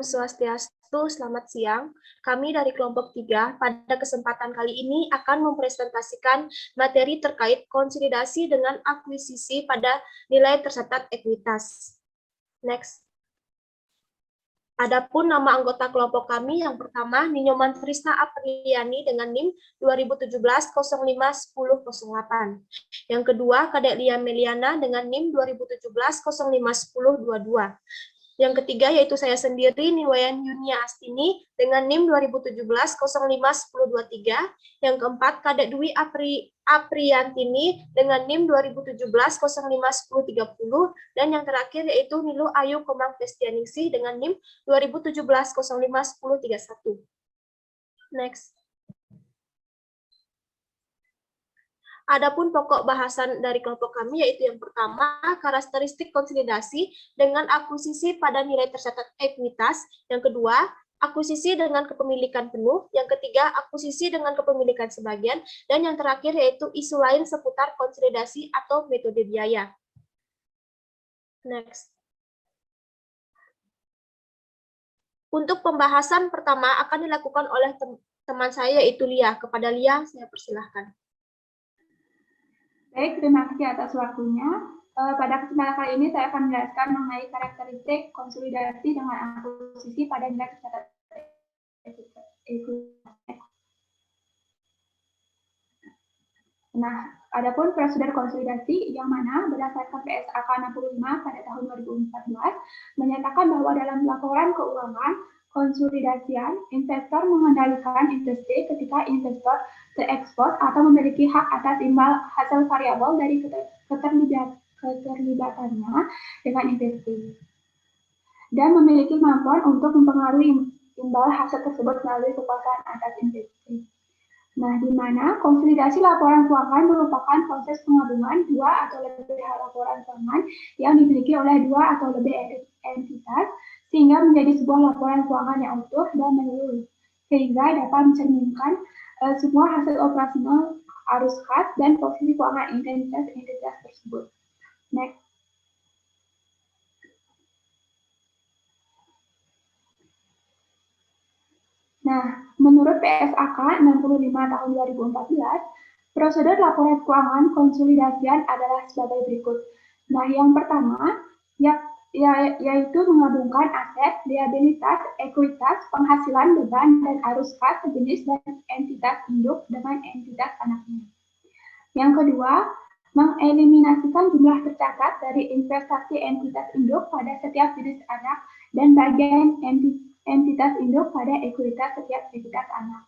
Om Swastiastu, selamat siang. Kami dari kelompok 3 pada kesempatan kali ini akan mempresentasikan materi terkait konsolidasi dengan akuisisi pada nilai tercatat ekuitas. Next. Adapun nama anggota kelompok kami yang pertama Ninyoman Trisna Apriliani dengan NIM 2017-05-1008. Yang kedua Kadek Lia Meliana dengan NIM 2017-05-1022. Yang ketiga yaitu saya sendiri Niwayan Yunia Astini dengan NIM 2017-05-1023. Yang keempat Kadek Dwi Apriyantini dengan NIM 2017-05-1030. Dan yang terakhir yaitu Nilu Ayu Komang Festianingsih dengan NIM 2017-05-1031. Next. Adapun pokok bahasan dari kelompok kami yaitu yang pertama, karakteristik konsolidasi dengan akuisisi pada nilai tercatat ekuitas. Yang kedua, akuisisi dengan kepemilikan penuh. Yang ketiga, akuisisi dengan kepemilikan sebagian. Dan yang terakhir yaitu isu lain seputar konsolidasi atau metode biaya. Next. Untuk pembahasan pertama akan dilakukan oleh teman saya yaitu Lia. Kepada Lia, saya persilahkan. Baik, terima kasih atas waktunya. Pada kesempatan kali ini saya akan menjelaskan mengenai karakteristik konsolidasi dengan akuisisi pada nilai tercatat ekuitas. Nah, adapun prosedur konsolidasi yang mana berdasarkan PSAK 65 pada tahun 2014 menyatakan bahwa dalam laporan keuangan konsolidasian, investor mengendalikan investasi ketika investor terekspos atau memiliki hak atas imbal hasil variabel dari keterlibatannya dengan investasi dan memiliki kemampuan untuk mempengaruhi imbal hasil tersebut melalui kekuasaan atas investasi. Nah, di mana konsolidasi laporan keuangan merupakan proses penggabungan dua atau lebih laporan keuangan yang dimiliki oleh dua atau lebih entitas sehingga menjadi sebuah laporan keuangan yang utuh dan menyeluruh, sehingga dapat mencerminkan semua hasil operasional, arus kas, dan posisi keuangan entitas tersebut. Next. Nah, menurut PSAK 65 tahun 2014, prosedur laporan keuangan konsolidasian adalah sebagai berikut. Nah, yang pertama, yaitu menggabungkan aset, liabilitas, ekuitas, penghasilan, beban, dan arus kas sejenis dan entitas induk dengan entitas anaknya. Yang kedua, mengeliminasikan jumlah tercatat dari investasi entitas induk pada setiap jenis anak dan bagian entitas induk pada ekuitas setiap entitas anak.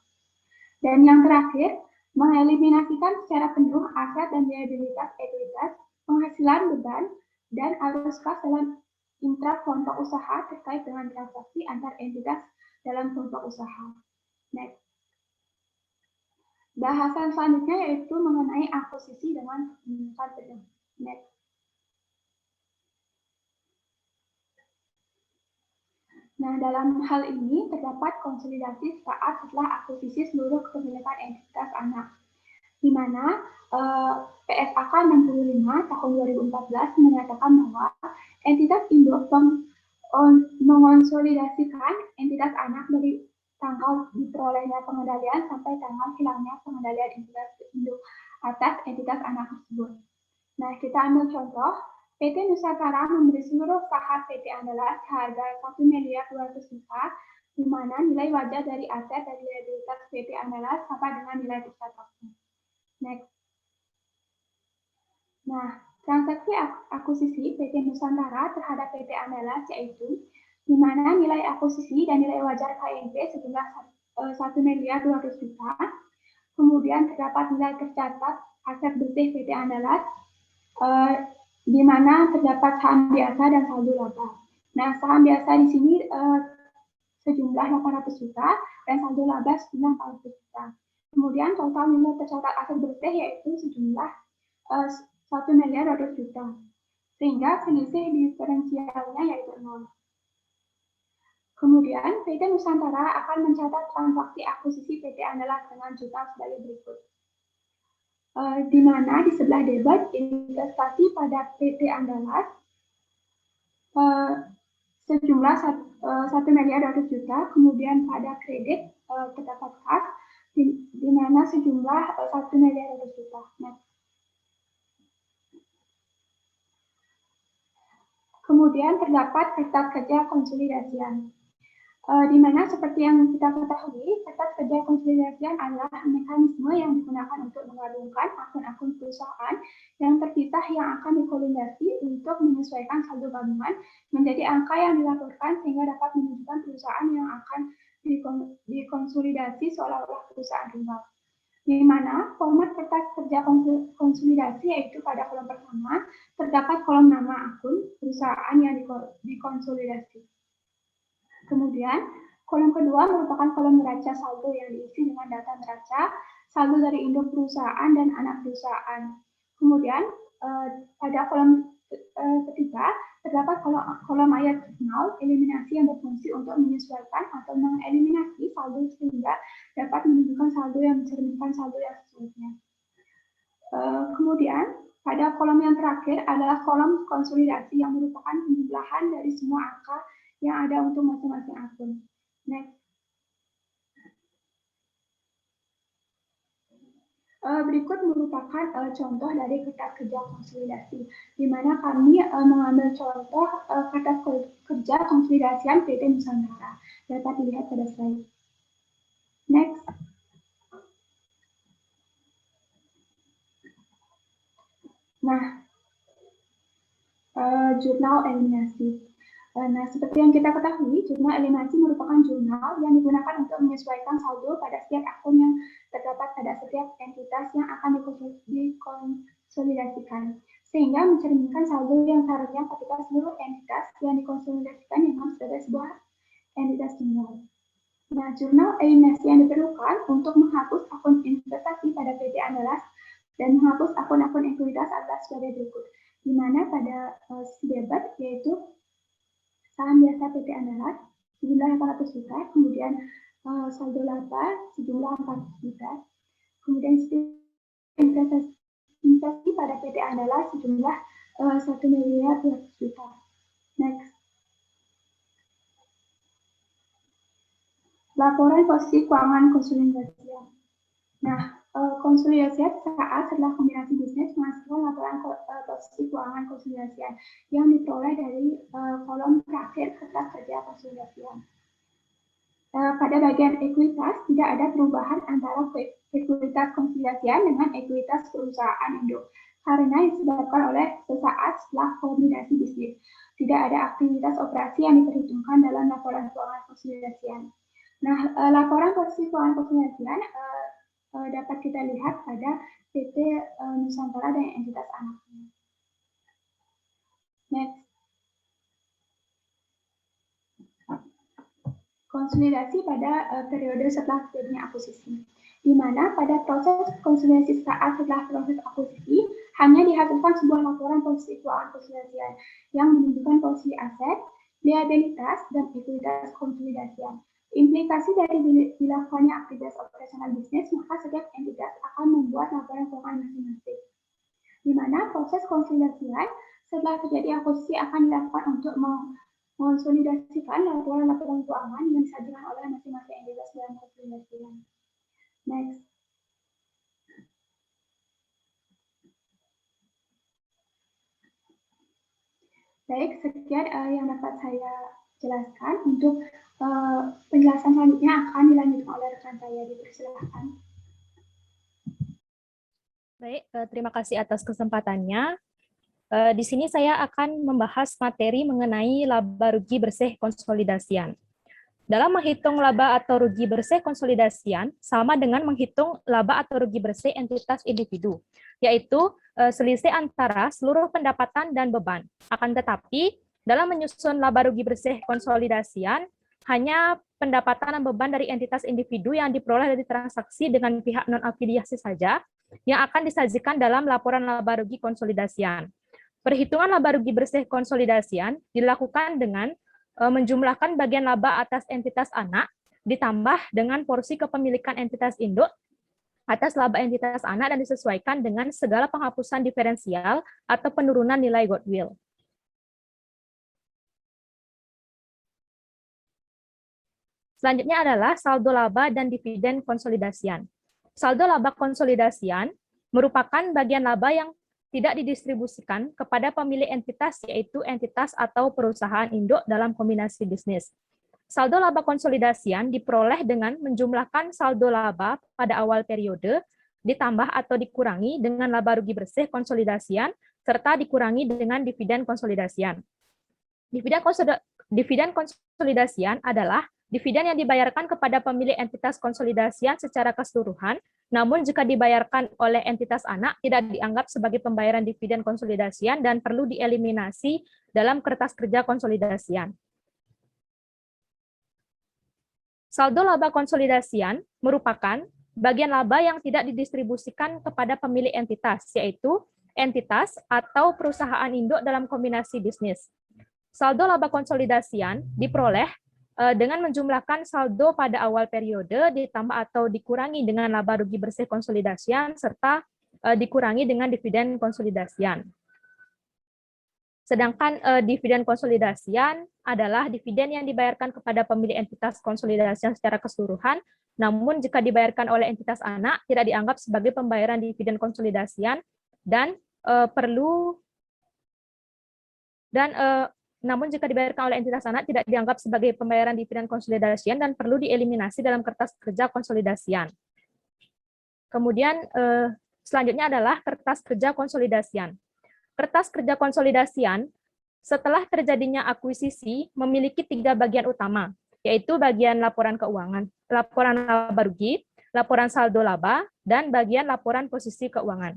Dan yang terakhir, mengeliminasikan secara penuh aset dan liabilitas ekuitas, penghasilan, beban, dan arus kas dalam intra kelompok usaha terkait dengan transaksi antar entitas dalam kelompok usaha. Next. Bahasan selanjutnya yaitu mengenai akuisisi dengan kepemilikan penuh. Next. Nah, dalam hal ini terdapat konsolidasi saat setelah akuisisi seluruh kepemilikan entitas anak, di mana PSAK 65 tahun 2014 menyatakan bahwa entitas induk mengonsolidasikan entitas anak dari tanggal diperolehnya pengendalian sampai tanggal hilangnya pengendalian entitas induk atas entitas anak tersebut. Nah, kita ambil contoh, PT Nusantara memberi seluruh saham PT Andalas seharga 1.200.000.000, di mana nilai wajar dari aset dan liabilitas PT Andalas sama dengan nilai tercatatnya. Next. Nah, transaksi akuisisi PT Nusantara terhadap PT Andalas yaitu di mana nilai akuisisi dan nilai wajar KNP sejumlah 1.200.000.000, kemudian terdapat nilai tercatat aset bersih PT Andalas, di mana terdapat saham biasa dan saldo laba. Nah, saham biasa di sini sejumlah 800 juta dan saldo laba sejumlah 400 juta. Kemudian total nilai tercatat aset bersih yaitu sejumlah 1.200.000.000, sehingga selisih diferensialnya yaitu 0. Kemudian PT Nusantara akan mencatat transaksi akuisisi PT Andalas dengan jumlah sebagai berikut. Di mana di sebelah debit investasi pada PT Andalas sejumlah 1.200.000.000, kemudian pada kredit terdapat kas di mana sejumlah 1.200.000.000. Nah, kemudian terdapat kertas kerja konsolidasian, di mana seperti yang kita ketahui, kertas kerja konsolidasian adalah mekanisme yang digunakan untuk menggabungkan akun-akun perusahaan yang terpisah yang akan dikonsolidasi untuk menyesuaikan saldo gabungan menjadi angka yang dilaporkan sehingga dapat menunjukkan perusahaan yang akan dikonsolidasi seolah-olah perusahaan rival. Di mana format kertas kerja konsolidasi yaitu pada kolom pertama terdapat kolom nama akun perusahaan yang dikonsolidasi. Kemudian, kolom kedua merupakan kolom neraca saldo yang diisi dengan data neraca, saldo dari induk perusahaan dan anak perusahaan. Kemudian, pada kolom ketiga, terdapat kolom ayat jurnal eliminasi yang berfungsi untuk menyesuaikan atau mengeliminasi saldo sehingga dapat menunjukkan saldo yang mencerminkan saldo yang sesungguhnya. Kemudian, pada kolom yang terakhir adalah kolom konsolidasi yang merupakan penjumlahan dari semua angka yang ada untuk masing-masing akun. Next. Berikut merupakan contoh dari kertas kerja konsolidasi, di mana kami mengambil contoh kertas kerja konsolidasian PT Nusantara. Dapat dilihat pada slide. Next. Nah, jurnal eliminasi. Nah, seperti yang kita ketahui, jurnal eliminasi merupakan jurnal yang digunakan untuk menyesuaikan saldo pada setiap akun yang terdapat pada setiap entitas yang akan dikonsolidasikan, sehingga mencerminkan saldo yang seharusnya ketika seluruh entitas yang dikonsolidasikan yang harus ada sebuah entitas tunggal. Nah, jurnal eliminasi yang diperlukan untuk menghapus akun investasi pada PT Andalas dan menghapus akun-akun ekuitas adalah sebagai berikut, di mana pada sisi debit yaitu saham biasa PT Andalas sejumlah 400 juta, kemudian saldo laba sejumlah 400 juta, kemudian investasi pada PT Andalas sejumlah 1.200.000.000 juta. Next. Laporan posisi keuangan konsolidasian. Nah, konsolidasian saat setelah kombinasi bisnis menghasilkan laporan posisi keuangan konsolidasian yang diperoleh dari kolom terakhir kertas kerja konsolidasian. Pada bagian ekuitas tidak ada perubahan antara ekuitas konsolidasian dengan ekuitas perusahaan induk karena disebabkan oleh sesaat setelah kombinasi bisnis. Tidak ada aktivitas operasi yang diperhitungkan dalam laporan keuangan konsolidasian. Nah, laporan posisi keuangan konsolidasian dapat kita lihat pada PT Nusantara dan entitas anaknya. Next. Konsolidasi pada periode setelah terjadinya akuisisi, di mana pada proses konsolidasi saat setelah proses akuisisi hanya dihasilkan sebuah laporan posisi keuangan konsolidasian yang menunjukkan posisi aset, liabilitas, dan ekuitas konsolidasian. Implikasi dari dilakukannya aktivitas operasional bisnis, maka setiap entitas akan membuat laporan keuangan masing-masing. Di mana proses konsolidasian setelah terjadi akuisisi akan dilakukan untuk mengonsolidasikan laporan-laporan keuangan yang disajikan oleh masing-masing entitas dalam konsolidasian. Next. Baik, sekian yang dapat saya jelaskan. Untuk penjelasan selanjutnya akan dilanjutkan oleh rekan saya. Dipersilakan. Baik, terima kasih atas kesempatannya. Di sini saya akan membahas materi mengenai laba rugi bersih konsolidasian. Dalam menghitung laba atau rugi bersih konsolidasian sama dengan menghitung laba atau rugi bersih entitas individu, yaitu selisih antara seluruh pendapatan dan beban. Akan tetapi, dalam menyusun laba rugi bersih konsolidasian, hanya pendapatan dan beban dari entitas individu yang diperoleh dari transaksi dengan pihak non-afiliasi saja yang akan disajikan dalam laporan laba rugi konsolidasian. Perhitungan laba rugi bersih konsolidasian dilakukan dengan menjumlahkan bagian laba atas entitas anak ditambah dengan porsi kepemilikan entitas induk atas laba entitas anak dan disesuaikan dengan segala penghapusan diferensial atau penurunan nilai goodwill. Selanjutnya adalah saldo laba dan dividen konsolidasian. Saldo laba konsolidasian merupakan bagian laba yang tidak didistribusikan kepada pemilik entitas, yaitu entitas atau perusahaan induk dalam kombinasi bisnis. Saldo laba konsolidasian diperoleh dengan menjumlahkan saldo laba pada awal periode, ditambah atau dikurangi dengan laba rugi bersih konsolidasian, serta dikurangi dengan dividen konsolidasian. Dividen konsolidasian adalah dividen yang dibayarkan kepada pemilik entitas konsolidasian secara keseluruhan, namun jika dibayarkan oleh entitas anak tidak dianggap sebagai pembayaran dividen konsolidasian dan perlu dieliminasi dalam kertas kerja konsolidasian. Saldo laba konsolidasian merupakan bagian laba yang tidak didistribusikan kepada pemilik entitas, yaitu entitas atau perusahaan induk dalam kombinasi bisnis. Saldo laba konsolidasian diperoleh dengan menjumlahkan saldo pada awal periode ditambah atau dikurangi dengan laba rugi bersih konsolidasian serta dikurangi dengan dividen konsolidasian. Sedangkan dividen konsolidasian adalah dividen yang dibayarkan kepada pemilik entitas konsolidasian secara keseluruhan, namun jika dibayarkan oleh entitas anak tidak dianggap sebagai pembayaran dividen konsolidasian dan namun jika dibayarkan oleh entitas anak tidak dianggap sebagai pembayaran dividen konsolidasian dan perlu dieliminasi dalam kertas kerja konsolidasian. Kemudian selanjutnya adalah kertas kerja konsolidasian. Kertas kerja konsolidasian setelah terjadinya akuisisi memiliki 3 bagian utama, yaitu bagian laporan keuangan, laporan laba rugi, laporan saldo laba, dan bagian laporan posisi keuangan.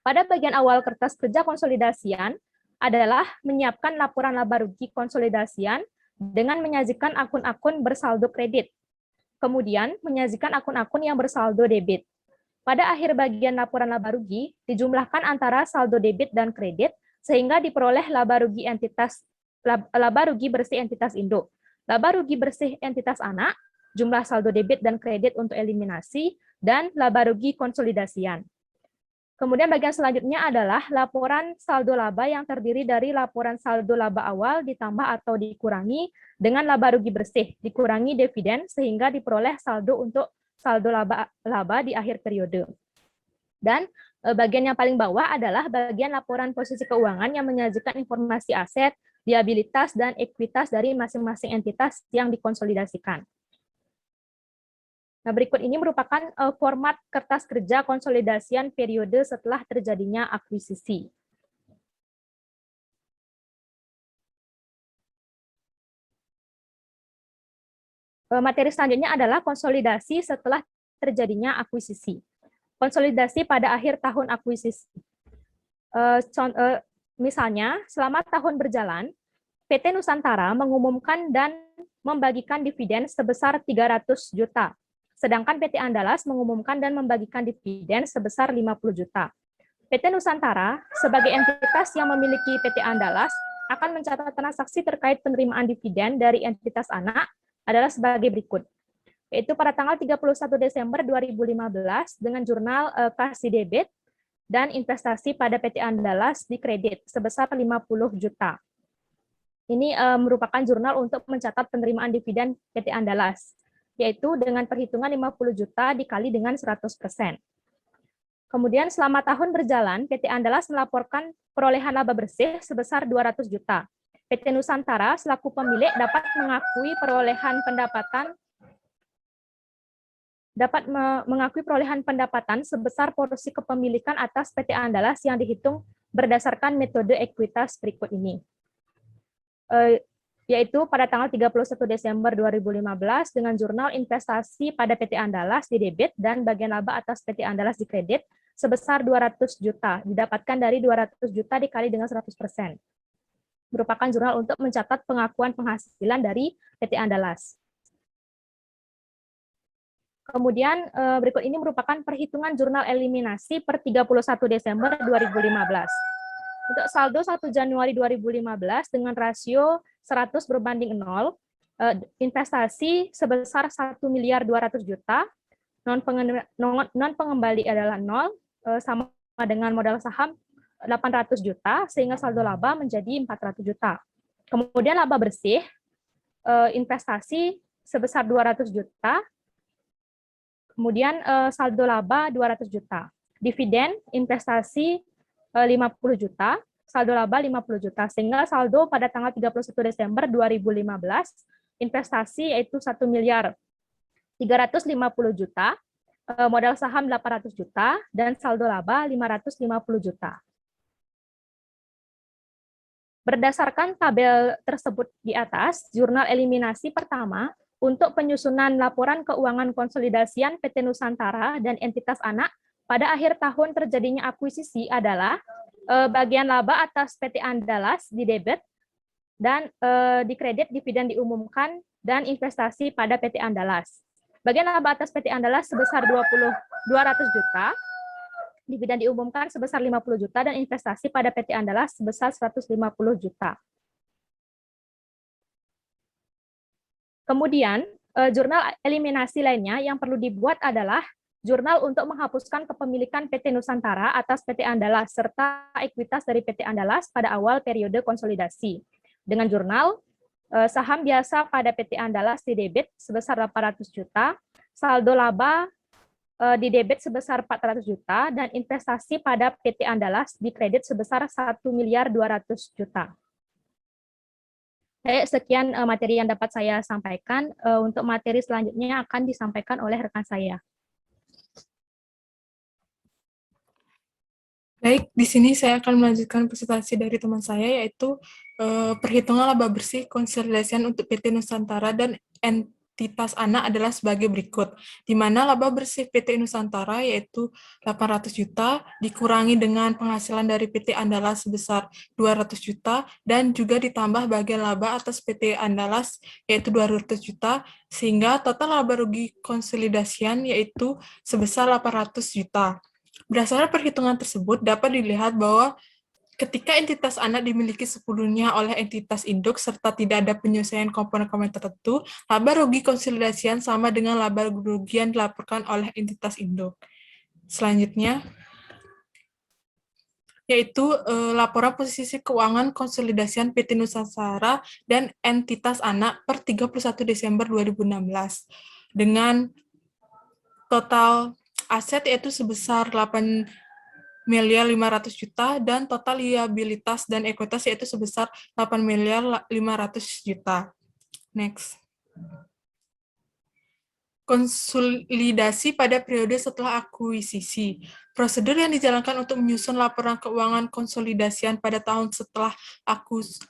Pada bagian awal kertas kerja konsolidasian adalah menyiapkan laporan laba rugi konsolidasian dengan menyajikan akun-akun bersaldo kredit. Kemudian menyajikan akun-akun yang bersaldo debit. Pada akhir bagian laporan laba rugi dijumlahkan antara saldo debit dan kredit sehingga diperoleh laba rugi bersih entitas induk, laba rugi bersih entitas anak, jumlah saldo debit dan kredit untuk eliminasi, dan laba rugi konsolidasian. Kemudian bagian selanjutnya adalah laporan saldo laba yang terdiri dari laporan saldo laba awal ditambah atau dikurangi dengan laba rugi bersih, dikurangi dividen sehingga diperoleh saldo untuk saldo laba di akhir periode. Dan bagian yang paling bawah adalah bagian laporan posisi keuangan yang menyajikan informasi aset, liabilitas, dan ekuitas dari masing-masing entitas yang dikonsolidasikan. Nah, berikut ini merupakan format kertas kerja konsolidasian periode setelah terjadinya akuisisi. Materi selanjutnya adalah konsolidasi setelah terjadinya akuisisi. Konsolidasi pada akhir tahun akuisisi. Misalnya, selama tahun berjalan, PT Nusantara mengumumkan dan membagikan dividen sebesar 300 juta. Sedangkan PT Andalas mengumumkan dan membagikan dividen sebesar 50 juta. PT Nusantara sebagai entitas yang memiliki PT Andalas akan mencatat transaksi terkait penerimaan dividen dari entitas anak adalah sebagai berikut. Yaitu pada tanggal 31 Desember 2015 dengan jurnal kasih debit dan investasi pada PT Andalas di kredit sebesar 50 juta. Ini merupakan jurnal untuk mencatat penerimaan dividen PT Andalas, yaitu dengan perhitungan 50 juta dikali dengan 100%. Kemudian selama tahun berjalan, PT Andalas melaporkan perolehan laba bersih sebesar 200 juta. PT Nusantara selaku pemilik dapat mengakui perolehan pendapatan sebesar porsi kepemilikan atas PT Andalas yang dihitung berdasarkan metode ekuitas berikut ini. Yaitu pada tanggal 31 Desember 2015 dengan jurnal investasi pada PT Andalas di debit dan bagian laba atas PT Andalas di kredit sebesar 200 juta, didapatkan dari 200 juta dikali dengan 100%. Merupakan jurnal untuk mencatat pengakuan penghasilan dari PT Andalas. Kemudian berikut ini merupakan perhitungan jurnal eliminasi per 31 Desember 2015. Untuk saldo 1 Januari 2015 dengan rasio 100 berbanding 0, investasi sebesar 1 miliar 200 juta, non pengembali adalah 0, sama dengan modal saham 800 juta, sehingga saldo laba menjadi 400 juta. Kemudian laba bersih, investasi sebesar 200 juta. Kemudian saldo laba 200 juta. Dividen investasi 50 juta, saldo laba 50 juta. Sehingga saldo pada tanggal 31 Desember 2015 investasi yaitu 1 miliar 350 juta, modal saham 800 juta, dan saldo laba 550 juta. Berdasarkan tabel tersebut di atas, jurnal eliminasi pertama untuk penyusunan laporan keuangan konsolidasian PT Nusantara dan entitas anak pada akhir tahun terjadinya akuisisi adalah bagian laba atas PT Andalas di debit dan di kredit dividen diumumkan dan investasi pada PT Andalas. Bagian laba atas PT Andalas sebesar 200 juta, dividen diumumkan sebesar 50 juta, dan investasi pada PT Andalas sebesar 150 juta. Kemudian, jurnal eliminasi lainnya yang perlu dibuat adalah jurnal untuk menghapuskan kepemilikan PT Nusantara atas PT Andalas serta ekuitas dari PT Andalas pada awal periode konsolidasi. Dengan jurnal, saham biasa pada PT Andalas di debit sebesar 800 juta, saldo laba di debit sebesar 400 juta, dan investasi pada PT Andalas di kredit sebesar 1 miliar 200 juta. Sekian materi yang dapat saya sampaikan. Untuk materi selanjutnya akan disampaikan oleh rekan saya. Baik, di sini saya akan melanjutkan presentasi dari teman saya, yaitu perhitungan laba bersih konsolidasian untuk PT Nusantara dan entitas anak adalah sebagai berikut, di mana laba bersih PT Nusantara yaitu 800 juta dikurangi dengan penghasilan dari PT Andalas sebesar 200 juta dan juga ditambah bagian laba atas PT Andalas yaitu 200 juta, sehingga total laba rugi konsolidasian yaitu sebesar 800 juta. Berdasarkan perhitungan tersebut, dapat dilihat bahwa ketika entitas anak dimiliki sepenuhnya oleh entitas induk serta tidak ada penyelesaian komponen-komponen tertentu, laba rugi konsolidasian sama dengan laba rugi yang dilaporkan oleh entitas induk. Selanjutnya, yaitu laporan posisi keuangan konsolidasian PT Nusantara dan entitas anak per 31 Desember 2016 dengan total aset yaitu sebesar 8 miliar 500 juta dan total liabilitas dan ekuitas yaitu sebesar 8 miliar 500 juta. Next. Konsolidasi pada periode setelah akuisisi. Prosedur yang dijalankan untuk menyusun laporan keuangan konsolidasian pada tahun setelah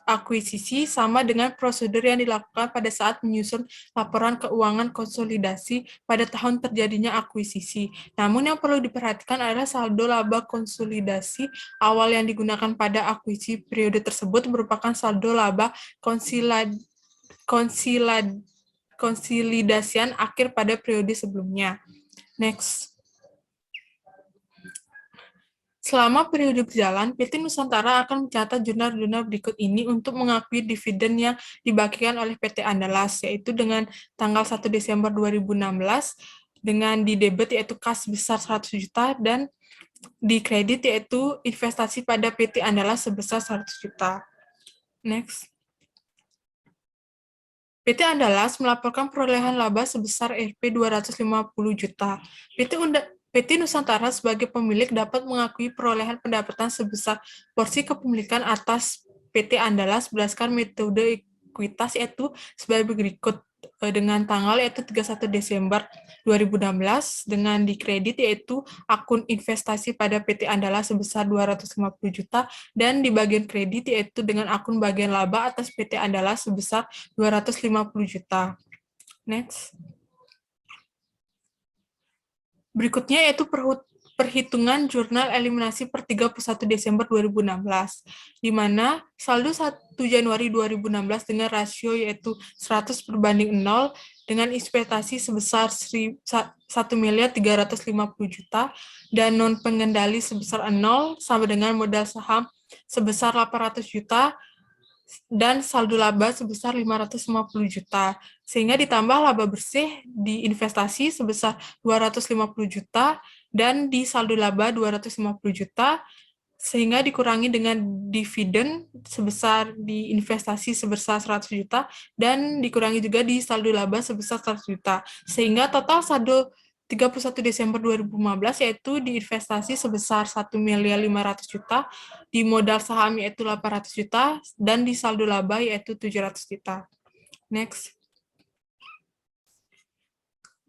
akuisisi sama dengan prosedur yang dilakukan pada saat menyusun laporan keuangan konsolidasi pada tahun terjadinya akuisisi. Namun yang perlu diperhatikan adalah saldo laba konsolidasi awal yang digunakan pada akuisisi periode tersebut merupakan saldo laba konsolidasian akhir pada periode sebelumnya. Next. Selama periode berjalan, PT Nusantara akan mencatat jurnal-jurnal berikut ini untuk mengakui dividen yang dibagikan oleh PT Andalas, yaitu dengan tanggal 1 Desember 2016, dengan di debit yaitu kas sebesar 100 juta, dan di kredit yaitu investasi pada PT Andalas sebesar 100 juta. Next. PT Andalas melaporkan perolehan laba sebesar Rp 250 juta. PT Nusantara sebagai pemilik dapat mengakui perolehan pendapatan sebesar porsi kepemilikan atas PT Andalas berdasarkan metode ekuitas yaitu sebagai berikut, dengan tanggal yaitu 31 Desember 2016, dengan di kredit yaitu akun investasi pada PT Andalas sebesar 250 juta, dan di bagian kredit yaitu dengan akun bagian laba atas PT Andalas sebesar 250 juta. Next. Berikutnya yaitu perhitungan jurnal eliminasi per 31 Desember 2016, di mana saldo 1 Januari 2016 dengan rasio yaitu 100/0 dengan ekspektasi sebesar 1 miliar 350 juta dan non pengendali sebesar 0 sama dengan modal saham sebesar 800 juta dan saldo laba sebesar 550 juta, sehingga ditambah laba bersih di investasi sebesar 250 juta dan di saldo laba 250 juta, sehingga dikurangi dengan dividen sebesar di investasi sebesar 100 juta dan dikurangi juga di saldo laba sebesar 100 juta. Sehingga total saldo 31 Desember 2015 yaitu di investasi sebesar 1.500.000.000 juta, di modal saham yaitu 800 juta dan di saldo laba yaitu 700 juta. Next.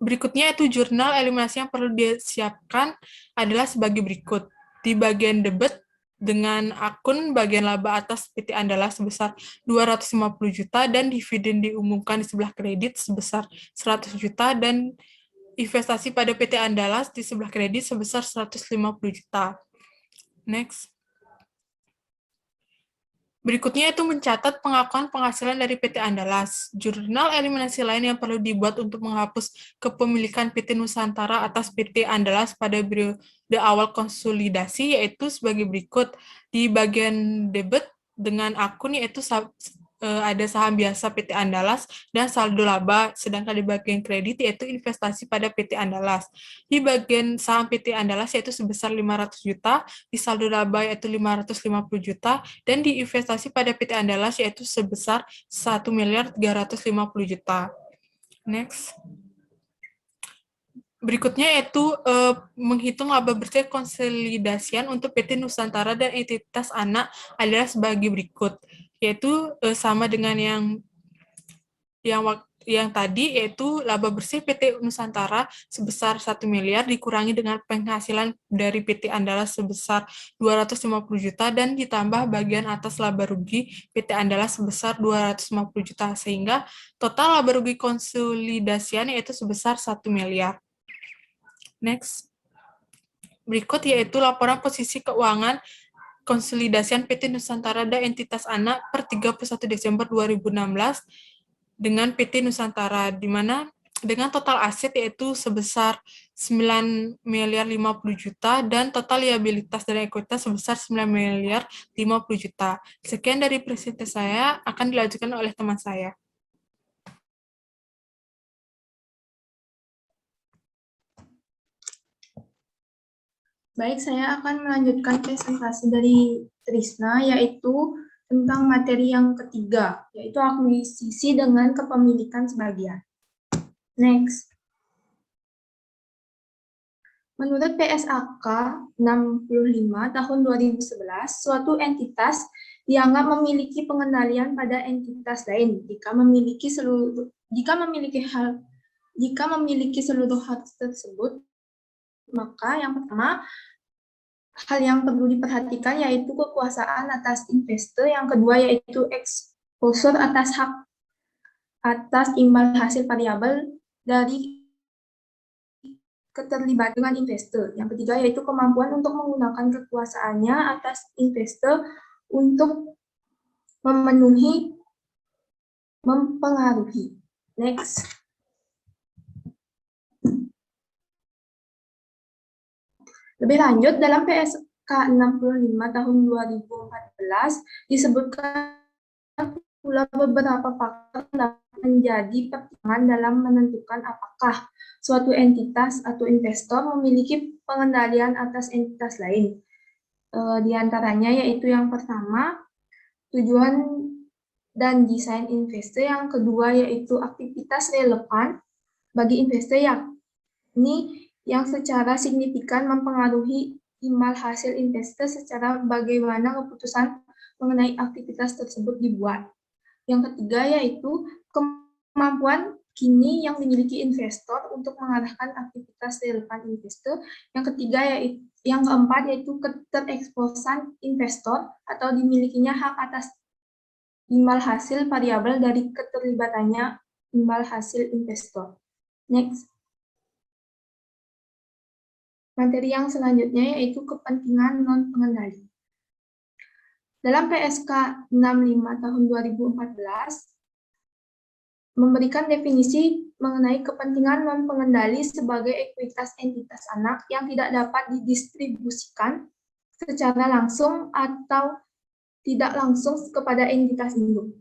Berikutnya itu jurnal eliminasi yang perlu disiapkan adalah sebagai berikut. Di bagian debit dengan akun bagian laba atas PT Andalas sebesar 250 juta dan dividen diumumkan di sebelah kredit sebesar 100 juta dan investasi pada PT Andalas di sebelah kredit sebesar 150 juta. Next. Berikutnya itu mencatat pengakuan penghasilan dari PT Andalas. Jurnal eliminasi lain yang perlu dibuat untuk menghapus kepemilikan PT Nusantara atas PT Andalas pada periode awal konsolidasi yaitu sebagai berikut. Di bagian debit dengan akun yaitu ada saham biasa PT Andalas dan saldo laba, sedangkan di bagian kredit yaitu investasi pada PT Andalas. Di bagian saham PT Andalas yaitu sebesar 500 juta, di saldo laba yaitu 550 juta, dan di investasi pada PT Andalas yaitu sebesar 1.350.000.000 juta. Next. Berikutnya yaitu menghitung laba bersih konsolidasian untuk PT Nusantara dan entitas anak adalah sebagai berikut, yaitu sama dengan yang tadi, yaitu laba bersih PT Nusantara sebesar 1 miliar dikurangi dengan penghasilan dari PT Andalas sebesar 250 juta dan ditambah bagian atas laba rugi PT Andalas sebesar 250 juta, sehingga total laba rugi konsolidasian yaitu sebesar 1 miliar. Next. Berikut yaitu laporan posisi keuangan konsolidasian PT Nusantara dan entitas anak per 31 Desember 2016 dengan PT Nusantara, di mana dengan total aset yaitu sebesar 9.050 juta dan total liabilitas dan ekuitas sebesar 9.050 juta. Sekian dari presentasi saya, akan dilanjutkan oleh teman saya. Baik, saya akan melanjutkan presentasi dari Trisna, yaitu tentang materi yang ketiga, yaitu akuisisi dengan kepemilikan sebagian. Next. Menurut PSAK 65 tahun 2011, suatu entitas dianggap memiliki pengendalian pada entitas lain jika memiliki seluruh hal tersebut. Maka yang pertama, hal yang perlu diperhatikan yaitu kekuasaan atas investor, yang kedua yaitu exposure atas hak atas imbal hasil variabel dari keterlibatan dengan investor. Yang ketiga yaitu kemampuan untuk menggunakan kekuasaannya atas investor untuk mempengaruhi. Next. Lebih lanjut, dalam PSK 65 tahun 2014 disebutkan pula beberapa faktor dapat menjadi pertimbangan dalam menentukan apakah suatu entitas atau investor memiliki pengendalian atas entitas lain. Di antaranya yaitu yang pertama, tujuan dan desain investor, yang kedua yaitu aktivitas relevan bagi investor yang secara signifikan mempengaruhi imbal hasil investor secara bagaimana keputusan mengenai aktivitas tersebut dibuat. Yang ketiga yaitu kemampuan kini yang dimiliki investor untuk mengarahkan aktivitas relevan investor. Yang keempat yaitu ketereksposan investor atau dimilikinya hak atas imbal hasil variabel dari keterlibatannya imbal hasil investor. Next. Materi yang selanjutnya yaitu kepentingan non-pengendali. Dalam PSK 65 tahun 2014 memberikan definisi mengenai kepentingan non-pengendali sebagai ekuitas entitas anak yang tidak dapat didistribusikan secara langsung atau tidak langsung kepada entitas induk.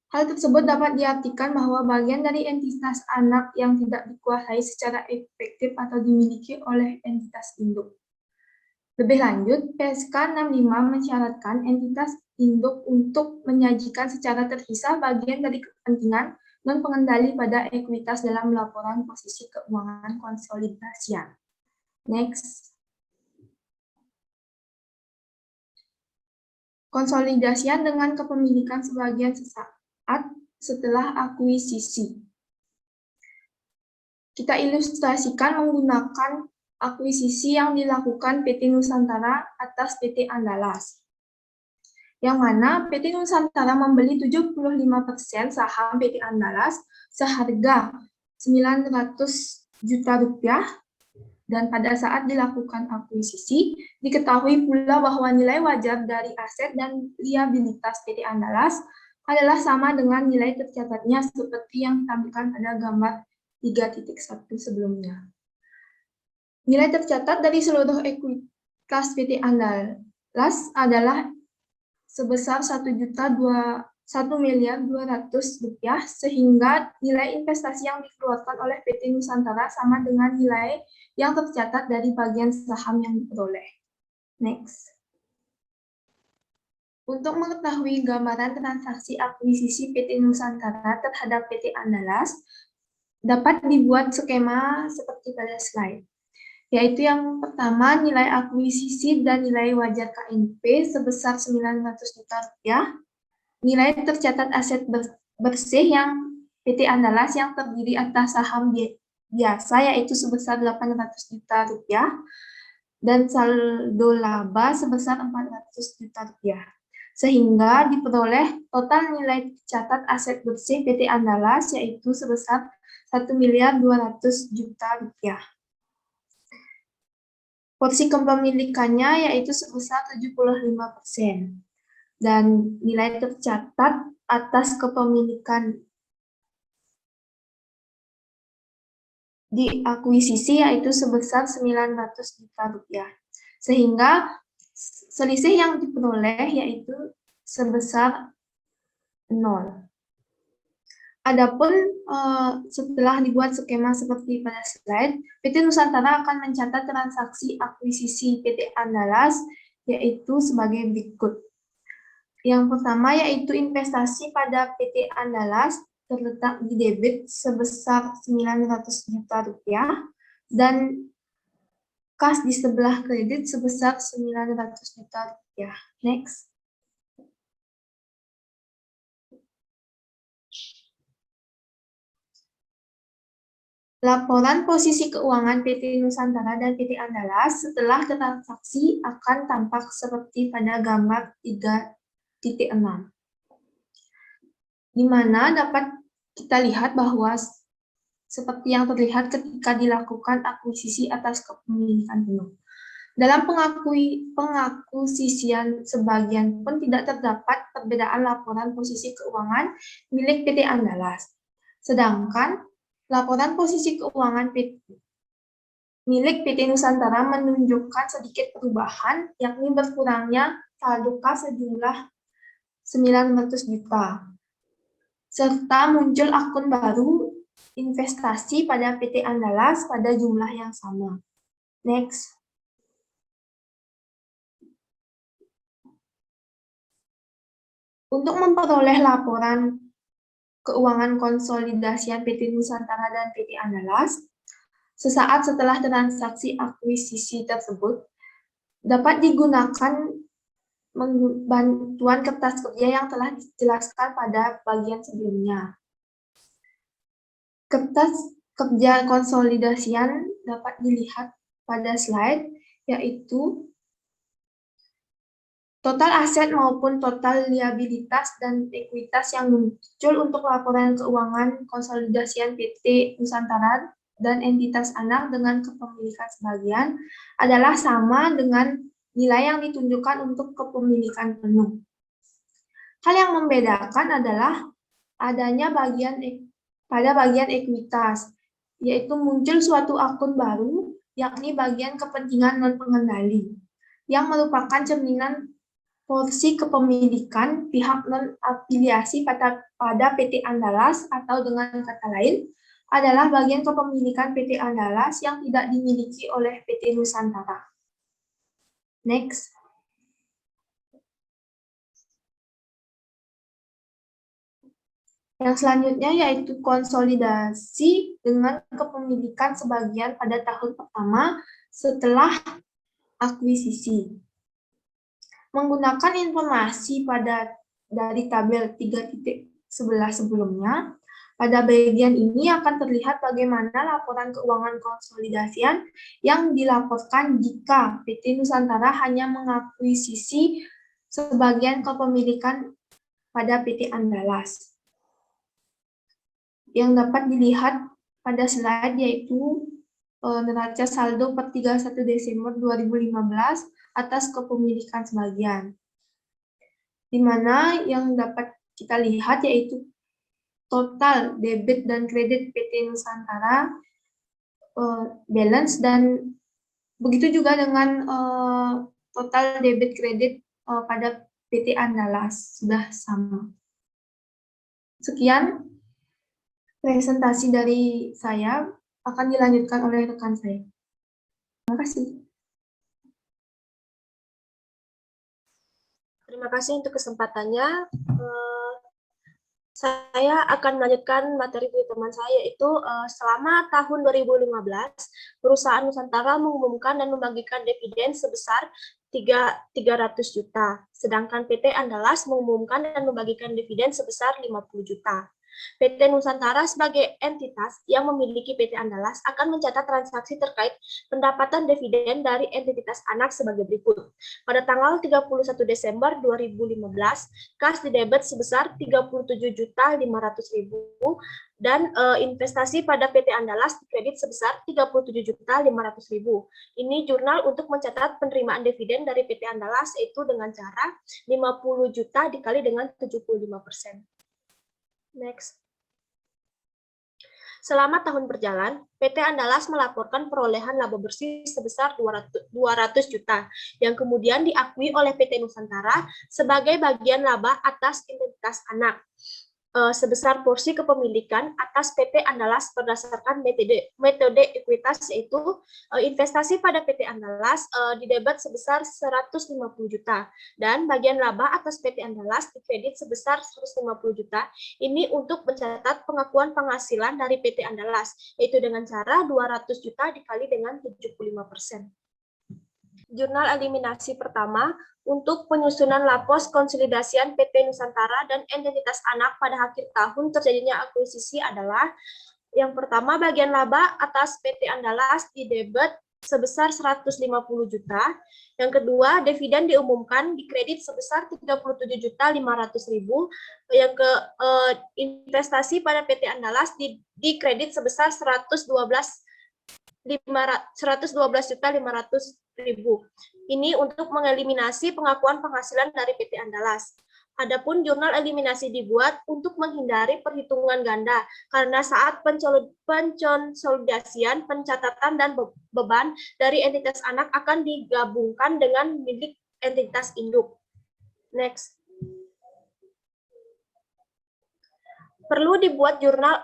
Hal tersebut dapat diartikan bahwa bagian dari entitas anak yang tidak dikuasai secara efektif atau dimiliki oleh entitas induk. Lebih lanjut, PSK 65 mensyaratkan entitas induk untuk menyajikan secara terpisah bagian dari kepentingan dan pengendali pada ekuitas dalam laporan posisi keuangan konsolidasian. Next. Konsolidasian dengan kepemilikan sebagian sesaat setelah akuisisi. Kita ilustrasikan menggunakan akuisisi yang dilakukan PT Nusantara atas PT Andalas. Yang mana PT Nusantara membeli 75% saham PT Andalas seharga 900 juta rupiah, dan pada saat dilakukan akuisisi, diketahui pula bahwa nilai wajar dari aset dan liabilitas PT Andalas adalah sama dengan nilai tercatatnya seperti yang ditampilkan pada gambar 3.1 sebelumnya. Nilai tercatat dari seluruh ekuitas PT Andalas adalah sebesar 1.200.000.000 rupiah, sehingga nilai investasi yang dikeluarkan oleh PT Nusantara sama dengan nilai yang tercatat dari bagian saham yang diperoleh. Next. Untuk mengetahui gambaran transaksi akuisisi PT Nusantara terhadap PT Andalas, dapat dibuat skema seperti pada slide. Yaitu yang pertama, nilai akuisisi dan nilai wajar KNP sebesar 900 juta rupiah, nilai tercatat aset bersih yang PT Andalas yang terdiri atas saham biasa yaitu sebesar 800 juta rupiah, dan saldo laba sebesar 400 juta rupiah. Sehingga diperoleh total nilai tercatat aset bersih PT Andalas yaitu sebesar 1.200.000.000 rupiah. Porsi kepemilikannya yaitu sebesar 75%. Dan nilai tercatat atas kepemilikan di akuisisi yaitu sebesar 900 juta rupiah. Sehingga selisih yang diperoleh yaitu sebesar 0. Adapun setelah dibuat skema seperti pada slide, PT Nusantara akan mencatat transaksi akuisisi PT Andalas yaitu sebagai berikut. Yang pertama yaitu investasi pada PT Andalas terletak di debit sebesar 900 juta rupiah dan kas di sebelah kredit sebesar 900 juta rupiah. Next. Laporan posisi keuangan PT Nusantara dan PT Andalas setelah transaksi akan tampak seperti pada gambar 3.6. Di mana dapat kita lihat bahwa seperti yang terlihat ketika dilakukan akuisisi atas kepemilikan penuh. Dalam pengakuisisian sebagian pun tidak terdapat perbedaan laporan posisi keuangan milik PT Andalas. Sedangkan laporan posisi keuangan milik PT Nusantara menunjukkan sedikit perubahan, yakni berkurangnya saldo kas sejumlah 900 juta. Serta muncul akun baru investasi pada PT Andalas pada jumlah yang sama. Next. Untuk memperoleh laporan keuangan konsolidasian PT Nusantara dan PT Andalas, sesaat setelah transaksi akuisisi tersebut, dapat digunakan bantuan kertas kerja yang telah dijelaskan pada bagian sebelumnya. Kertas kerja konsolidasian dapat dilihat pada slide, yaitu total aset maupun total liabilitas dan ekuitas yang muncul untuk laporan keuangan konsolidasian PT Nusantara dan entitas anak dengan kepemilikan sebagian adalah sama dengan nilai yang ditunjukkan untuk kepemilikan penuh. Hal yang membedakan adalah adanya pada bagian ekuitas, yaitu muncul suatu akun baru, yakni bagian kepentingan non-pengendali, yang merupakan cerminan porsi kepemilikan pihak non-afiliasi pada PT Andalas, atau dengan kata lain, adalah bagian kepemilikan PT Andalas yang tidak dimiliki oleh PT Nusantara. Next. Yang selanjutnya yaitu konsolidasi dengan kepemilikan sebagian pada tahun pertama setelah akuisisi. Menggunakan informasi dari tabel 3.11 sebelumnya, pada bagian ini akan terlihat bagaimana laporan keuangan konsolidasian yang dilaporkan jika PT Nusantara hanya mengakuisisi sebagian kepemilikan pada PT Andalas. Yang dapat dilihat pada slide yaitu neraca saldo per 31 Desember 2015 atas kepemilikan sebagian. Di mana yang dapat kita lihat yaitu total debit dan kredit PT Nusantara balance, dan begitu juga dengan total debit kredit pada PT Andalas sudah sama. Sekian presentasi dari saya, akan dilanjutkan oleh rekan saya. Terima kasih. Terima kasih untuk kesempatannya. Saya akan melanjutkan materi dari teman saya, yaitu selama tahun 2015, perusahaan Nusantara mengumumkan dan membagikan dividen sebesar 300 juta, sedangkan PT Andalas mengumumkan dan membagikan dividen sebesar 50 juta. PT Nusantara sebagai entitas yang memiliki PT Andalas akan mencatat transaksi terkait pendapatan dividen dari entitas anak sebagai berikut. Pada tanggal 31 Desember 2015, kas didebet sebesar 37.500.000 dan investasi pada PT Andalas dikredit sebesar 37.500.000. Ini jurnal untuk mencatat penerimaan dividen dari PT Andalas, yaitu dengan cara 50 juta dikali dengan 75%. Next. Selama tahun berjalan, PT Andalas melaporkan perolehan laba bersih sebesar 200 juta, yang kemudian diakui oleh PT Nusantara sebagai bagian laba atas entitas anak, sebesar porsi kepemilikan atas PT Andalas berdasarkan metode ekuitas, yaitu investasi pada PT Andalas didebet sebesar 150 juta dan bagian laba atas PT Andalas dikredit sebesar 150 juta. Ini untuk mencatat pengakuan penghasilan dari PT Andalas, yaitu dengan cara 200 juta dikali dengan 75%. Jurnal eliminasi pertama untuk penyusunan lapos konsolidasian PT Nusantara dan entitas anak pada akhir tahun terjadinya akuisisi adalah: yang pertama, bagian laba atas PT Andalas didebet sebesar 150 juta. Yang kedua, dividen diumumkan dikredit sebesar 37.500.000. Yang ke investasi pada PT Andalas dikredit sebesar 112.500.000. Ini untuk mengeliminasi pengakuan penghasilan dari PT Andalas. Adapun jurnal eliminasi dibuat untuk menghindari perhitungan ganda, karena saat penkonsolidasian, pencatatan dan beban dari entitas anak akan digabungkan dengan milik entitas induk. Next. Perlu dibuat jurnal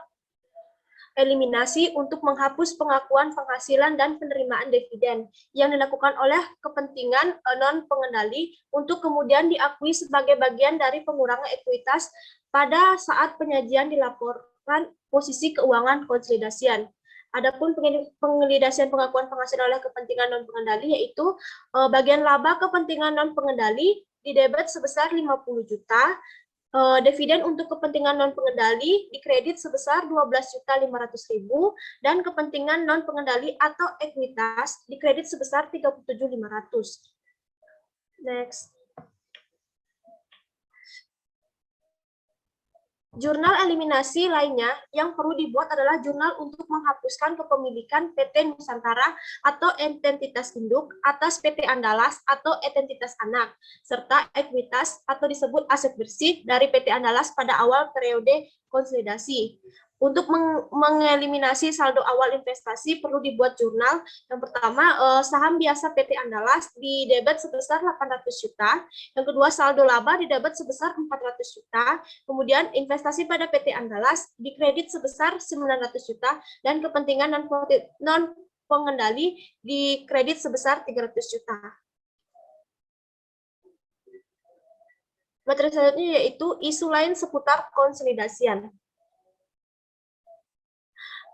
eliminasi untuk menghapus pengakuan penghasilan dan penerimaan dividen yang dilakukan oleh kepentingan non-pengendali untuk kemudian diakui sebagai bagian dari pengurangan ekuitas pada saat penyajian dilaporkan posisi keuangan konsolidasian. Adapun pengelidasian pengakuan penghasilan oleh kepentingan non-pengendali, yaitu bagian laba kepentingan non-pengendali didebet sebesar 50 juta, dividen untuk kepentingan non-pengendali dikredit sebesar 12.500.000 dan kepentingan non-pengendali atau ekuitas dikredit sebesar 37.500. Next. Jurnal eliminasi lainnya yang perlu dibuat adalah jurnal untuk menghapuskan kepemilikan PT Nusantara atau entitas induk atas PT Andalas atau entitas anak, serta ekuitas atau disebut aset bersih dari PT Andalas pada awal periode konsolidasi. Untuk mengeliminasi saldo awal investasi perlu dibuat jurnal. Yang pertama, saham biasa PT Andalas didebet sebesar 800 juta. Yang kedua, saldo laba didebet sebesar 400 juta. Kemudian investasi pada PT Andalas dikredit sebesar 900 juta dan kepentingan non pengendali dikredit sebesar 300 juta. Materi selanjutnya yaitu isu lain seputar konsolidasian.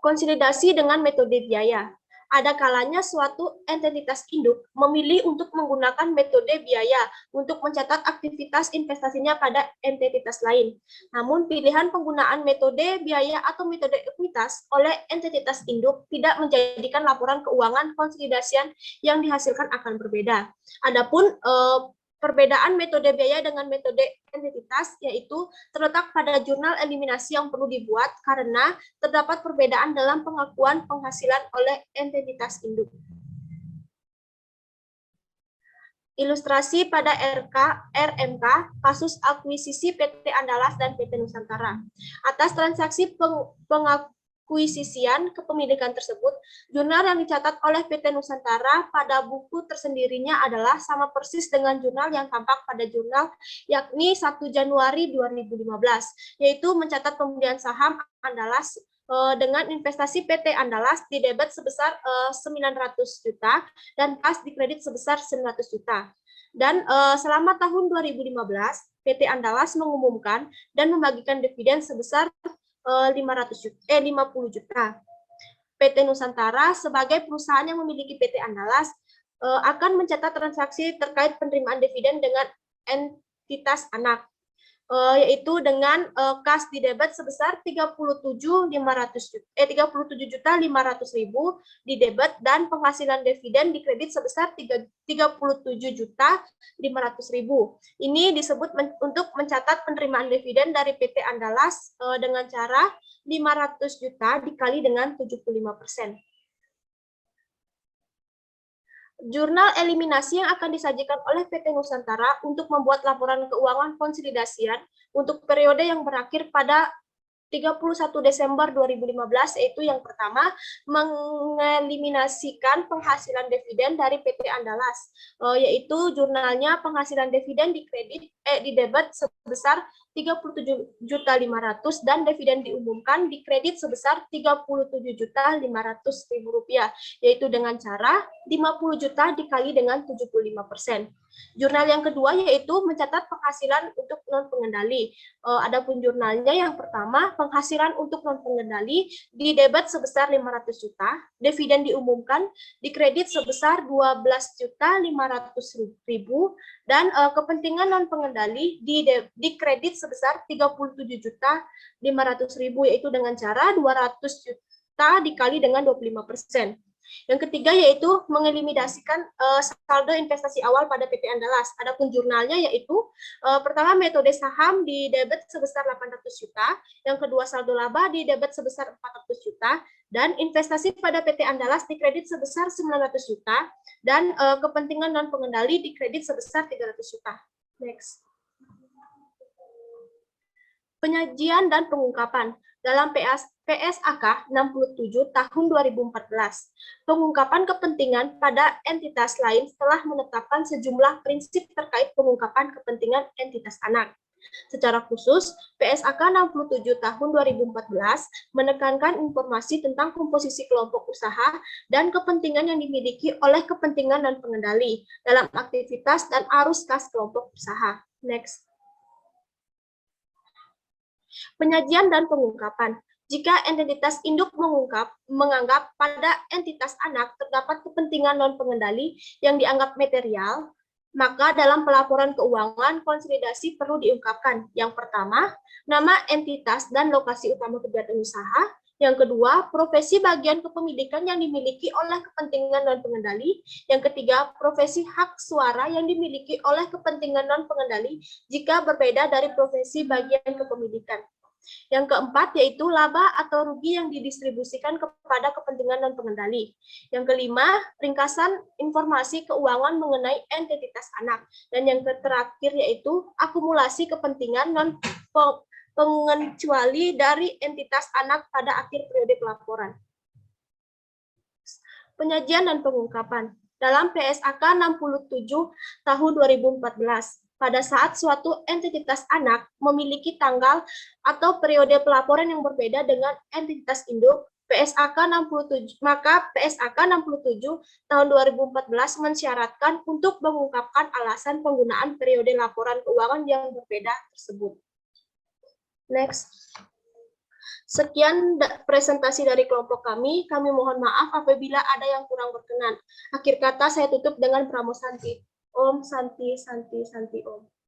Konsolidasi dengan metode biaya. Ada kalanya suatu entitas induk memilih untuk menggunakan metode biaya untuk mencatat aktivitas investasinya pada entitas lain. Namun, pilihan penggunaan metode biaya atau metode ekuitas oleh entitas induk tidak menjadikan laporan keuangan konsolidasian yang dihasilkan akan berbeda. Adapun perbedaan metode biaya dengan metode entitas yaitu terletak pada jurnal eliminasi yang perlu dibuat karena terdapat perbedaan dalam pengakuan penghasilan oleh entitas induk. Ilustrasi pada RMK kasus akuisisi PT Andalas dan PT Nusantara. Atas transaksi pengakuisisian kepemilikan tersebut, jurnal yang dicatat oleh PT Nusantara pada buku tersendirinya adalah sama persis dengan jurnal yang tampak pada jurnal yakni 1 Januari 2015, yaitu mencatat pembelian saham Andalas dengan investasi PT Andalas di debit sebesar 900 juta dan kas di kredit sebesar 900 juta. Dan selama tahun 2015, PT Andalas mengumumkan dan membagikan dividen sebesar 50 juta. PT Nusantara sebagai perusahaan yang memiliki PT Andalas akan mencatat transaksi terkait penerimaan dividen dengan entitas anak, yaitu dengan kas di debit sebesar 37.500.000 di debit dan penghasilan dividen di kredit sebesar 37.500.000. Ini disebut untuk mencatat penerimaan dividen dari PT Andalas dengan cara 500 juta dikali dengan 75%. Jurnal eliminasi yang akan disajikan oleh PT Nusantara untuk membuat laporan keuangan konsolidasian untuk periode yang berakhir pada 31 Desember 2015, yaitu yang pertama, mengeliminasikan penghasilan dividen dari PT Andalas, yaitu jurnalnya penghasilan dividen di kredit di debit sebesar 37.500.000 dan dividen diumumkan di kredit sebesar 37.500.000 rupiah, yaitu dengan cara 50 juta dikali dengan 75%. Jurnal yang kedua yaitu mencatat penghasilan untuk non pengendali. Adapun jurnalnya yang pertama, penghasilan untuk non pengendali di debit sebesar 500 juta, dividen diumumkan di kredit sebesar 12.500.000 dan kepentingan non pengendali di kredit sebesar 37.500.000, yaitu dengan cara 200 juta dikali dengan 25%. Yang ketiga yaitu mengeliminasikan saldo investasi awal pada PT Andalas. Adapun jurnalnya yaitu pertama metode saham di debit sebesar 800 juta, yang kedua saldo laba di debit sebesar 400 juta, dan investasi pada PT Andalas di kredit sebesar 900 juta, dan kepentingan non pengendali di kredit sebesar 300 juta. Next. Penyajian dan pengungkapan. Dalam PSAK 67 tahun 2014, pengungkapan kepentingan pada entitas lain telah menetapkan sejumlah prinsip terkait pengungkapan kepentingan entitas anak. Secara khusus, PSAK 67 tahun 2014 menekankan informasi tentang komposisi kelompok usaha dan kepentingan yang dimiliki oleh kepentingan dan pengendali dalam aktivitas dan arus kas kelompok usaha. Next. Penyajian dan pengungkapan. Jika entitas induk menganggap pada entitas anak terdapat kepentingan non pengendali yang dianggap material, maka dalam pelaporan keuangan konsolidasi perlu diungkapkan. Yang pertama, nama entitas dan lokasi utama kegiatan usaha. Yang kedua, profesi bagian kepemilikan yang dimiliki oleh kepentingan non pengendali. Yang ketiga, profesi hak suara yang dimiliki oleh kepentingan non pengendali jika berbeda dari profesi bagian kepemilikan. Yang keempat yaitu laba atau rugi yang didistribusikan kepada kepentingan non pengendali. Yang kelima, ringkasan informasi keuangan mengenai entitas anak. Dan yang terakhir yaitu akumulasi kepentingan non pengecuali dari entitas anak pada akhir periode pelaporan. Penyajian dan pengungkapan. Dalam PSAK 67 tahun 2014, pada saat suatu entitas anak memiliki tanggal atau periode pelaporan yang berbeda dengan entitas induk, PSAK 67, maka PSAK 67 tahun 2014 mensyaratkan untuk mengungkapkan alasan penggunaan periode laporan keuangan yang berbeda tersebut. Next. Sekian presentasi dari kelompok kami. Kami mohon maaf apabila ada yang kurang berkenan. Akhir kata saya tutup dengan Pramosanti. Om Santi Santi Santi Om.